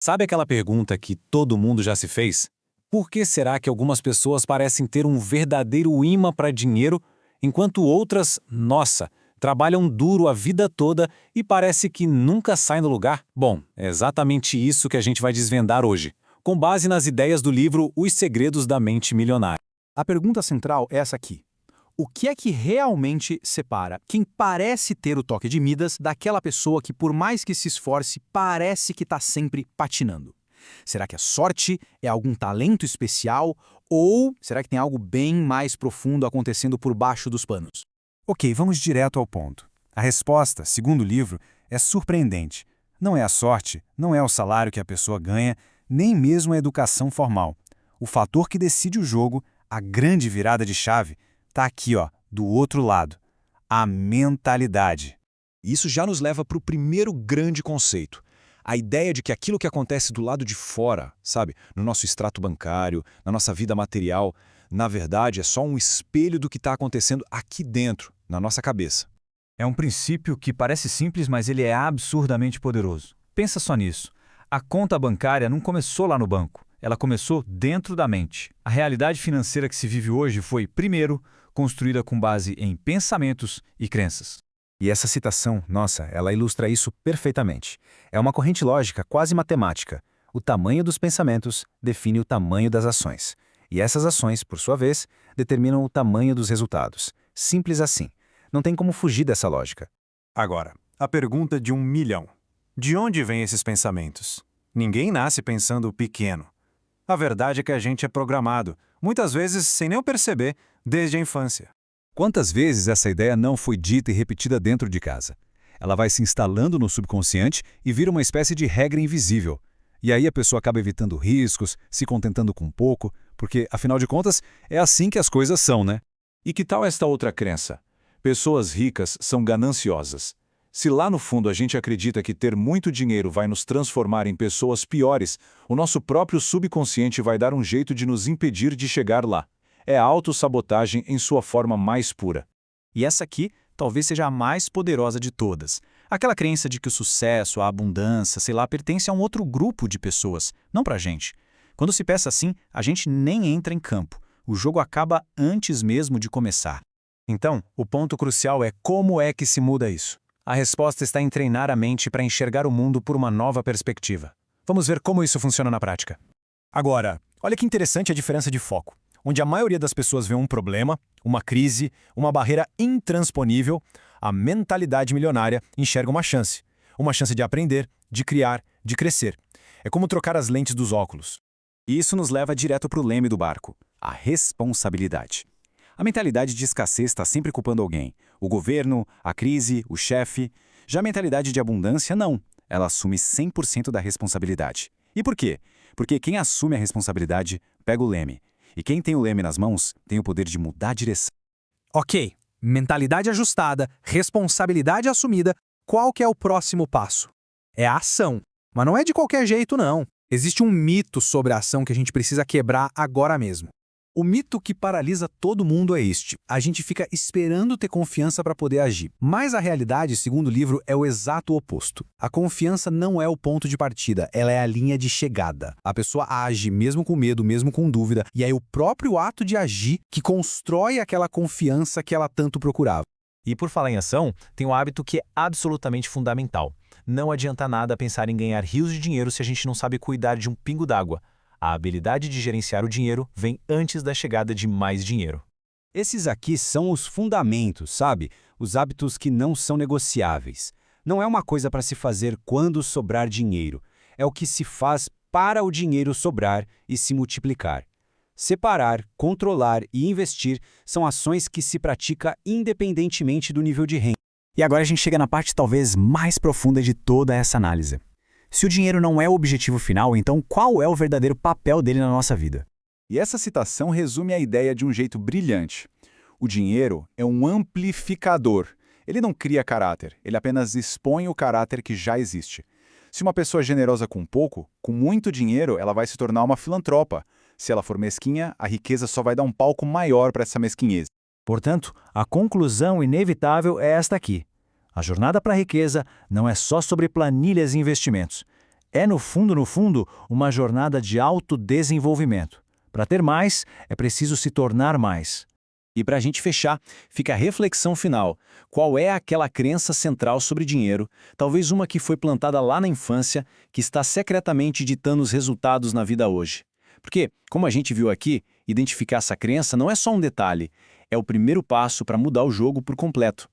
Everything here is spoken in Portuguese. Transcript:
Sabe aquela pergunta que todo mundo já se fez? Por que será que algumas pessoas parecem ter um verdadeiro imã para dinheiro, enquanto outras, nossa, trabalham duro a vida toda e parece que nunca saem do lugar? Bom, é exatamente isso que a gente vai desvendar hoje, com base nas ideias do livro Os Segredos da Mente Milionária. A pergunta central é essa aqui. O que é que realmente separa quem parece ter o toque de Midas daquela pessoa que, por mais que se esforce, parece que está sempre patinando? Será que a sorte é algum talento especial ou será que tem algo bem mais profundo acontecendo por baixo dos panos? Ok, vamos direto ao ponto. A resposta, segundo o livro, é surpreendente. Não é a sorte, não é o salário que a pessoa ganha, nem mesmo a educação formal. O fator que decide o jogo, a grande virada de chave, está aqui, ó, do outro lado. A mentalidade. Isso já nos leva para o primeiro grande conceito. A ideia de que aquilo que acontece do lado de fora, sabe, no nosso extrato bancário, na nossa vida material, na verdade é só um espelho do que está acontecendo aqui dentro, na nossa cabeça. É um princípio que parece simples, mas ele é absurdamente poderoso. Pensa só nisso. A conta bancária não começou lá no banco. Ela começou dentro da mente. A realidade financeira que se vive hoje foi, primeiro, construída com base em pensamentos e crenças. E essa citação, nossa, ela ilustra isso perfeitamente. É uma corrente lógica, quase matemática. O tamanho dos pensamentos define o tamanho das ações. E essas ações, por sua vez, determinam o tamanho dos resultados. Simples assim. Não tem como fugir dessa lógica. Agora, a pergunta de 1 milhão. De onde vêm esses pensamentos? Ninguém nasce pensando pequeno. A verdade é que a gente é programado, muitas vezes sem nem eu perceber, desde a infância. Quantas vezes essa ideia não foi dita e repetida dentro de casa? Ela vai se instalando no subconsciente e vira uma espécie de regra invisível. E aí a pessoa acaba evitando riscos, se contentando com pouco, porque, afinal de contas, é assim que as coisas são, né? E que tal esta outra crença? Pessoas ricas são gananciosas. Se lá no fundo a gente acredita que ter muito dinheiro vai nos transformar em pessoas piores, o nosso próprio subconsciente vai dar um jeito de nos impedir de chegar lá. É a autossabotagem em sua forma mais pura. E essa aqui talvez seja a mais poderosa de todas. Aquela crença de que o sucesso, a abundância, sei lá, pertence a um outro grupo de pessoas, não pra gente. Quando se pensa assim, a gente nem entra em campo. O jogo acaba antes mesmo de começar. Então, o ponto crucial é como é que se muda isso. A resposta está em treinar a mente para enxergar o mundo por uma nova perspectiva. Vamos ver como isso funciona na prática. Agora, olha que interessante a diferença de foco. Onde a maioria das pessoas vê um problema, uma crise, uma barreira intransponível, a mentalidade milionária enxerga uma chance. Uma chance de aprender, de criar, de crescer. É como trocar as lentes dos óculos. E isso nos leva direto para o leme do barco, a responsabilidade. A mentalidade de escassez está sempre culpando alguém. O governo, a crise, o chefe. Já a mentalidade de abundância, não. Ela assume 100% da responsabilidade. E por quê? Porque quem assume a responsabilidade pega o leme. E quem tem o leme nas mãos tem o poder de mudar a direção. Ok, mentalidade ajustada, responsabilidade assumida, qual que é o próximo passo? É a ação. Mas não é de qualquer jeito, não. Existe um mito sobre a ação que a gente precisa quebrar agora mesmo. O mito que paralisa todo mundo é este. A gente fica esperando ter confiança para poder agir. Mas a realidade, segundo o livro, é o exato oposto. A confiança não é o ponto de partida, ela é a linha de chegada. A pessoa age mesmo com medo, mesmo com dúvida, e é o próprio ato de agir que constrói aquela confiança que ela tanto procurava. E por falar em ação, tem um hábito que é absolutamente fundamental. Não adianta nada pensar em ganhar rios de dinheiro se a gente não sabe cuidar de um pingo d'água. A habilidade de gerenciar o dinheiro vem antes da chegada de mais dinheiro. Esses aqui são os fundamentos, sabe? Os hábitos que não são negociáveis. Não é uma coisa para se fazer quando sobrar dinheiro. É o que se faz para o dinheiro sobrar e se multiplicar. Separar, controlar e investir são ações que se pratica independentemente do nível de renda. E agora a gente chega na parte talvez mais profunda de toda essa análise. Se o dinheiro não é o objetivo final, então qual é o verdadeiro papel dele na nossa vida? E essa citação resume a ideia de um jeito brilhante. O dinheiro é um amplificador. Ele não cria caráter, ele apenas expõe o caráter que já existe. Se uma pessoa é generosa com pouco, com muito dinheiro, ela vai se tornar uma filantropa. Se ela for mesquinha, a riqueza só vai dar um palco maior para essa mesquinhez. Portanto, a conclusão inevitável é esta aqui. A jornada para a riqueza não é só sobre planilhas e investimentos. É, no fundo, uma jornada de autodesenvolvimento. Para ter mais, é preciso se tornar mais. E para a gente fechar, fica a reflexão final. Qual é aquela crença central sobre dinheiro, talvez uma que foi plantada lá na infância, que está secretamente ditando os resultados na vida hoje? Porque, como a gente viu aqui, identificar essa crença não é só um detalhe, é o primeiro passo para mudar o jogo por completo.